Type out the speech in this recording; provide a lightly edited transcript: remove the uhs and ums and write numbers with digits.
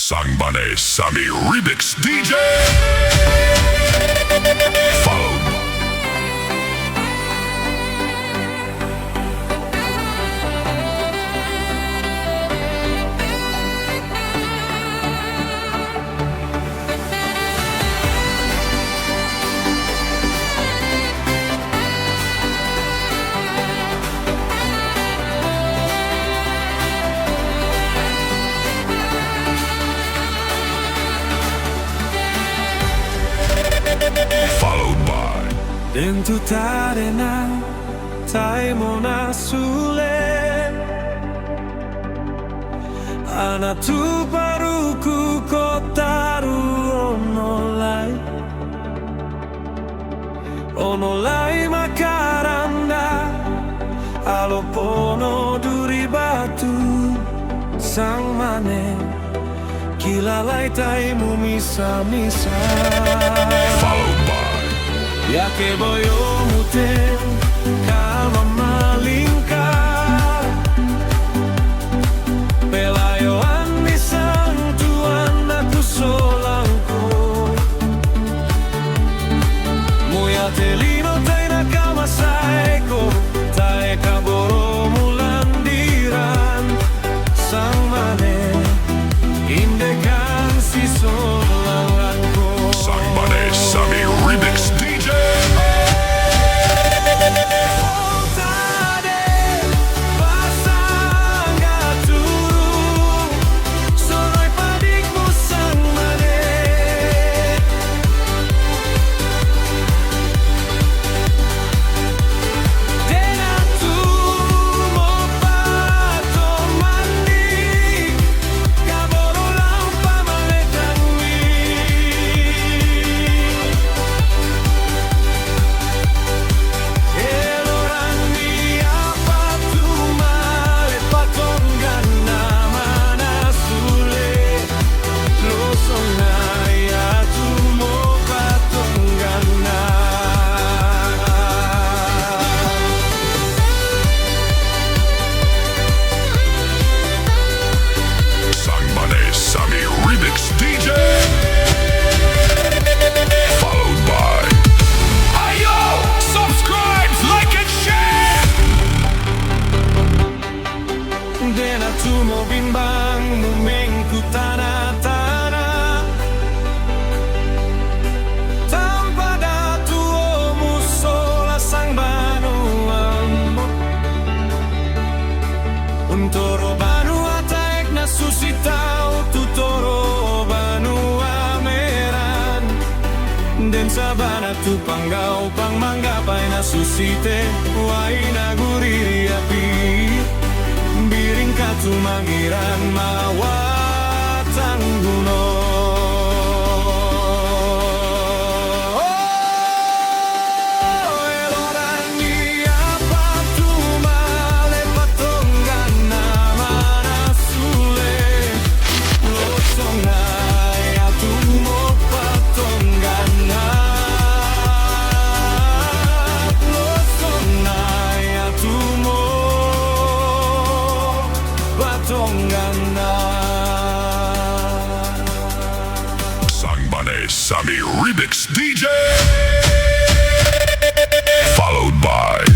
Sangbane Sami Remix DJ. Followed. Followed by Dentro t'arena taimona sule Ana tu paruku kotaru onolai makaranda alopono duri batu sang mane kilalai taimu misa-misa. followed by Yake boyo muten kama malingka Pelayo anisan tuan aku solangko Muya telino taina kama saeko Taeka boro mulandiran sang mane indekan si solangko Sangbane Sami Remix DJ. Sangbane Sami Remix DJ. Followed by Ayo! Subscribe, like and share! Dena tu mo bimbang mumengku tanah-tanah Tanpa datu musola sang banuam Untoro banu ataek na susitau tutoro banu ameran Den sabana tu panggau pang manggapai na susite Wai na guriri api Biring katu mangiran mawatang guno Elorani apa tu male patongan nama nasule Losongai atu mo patongan Losongai atu mo Tonggana Sangbane Sami Remix DJ. Followed by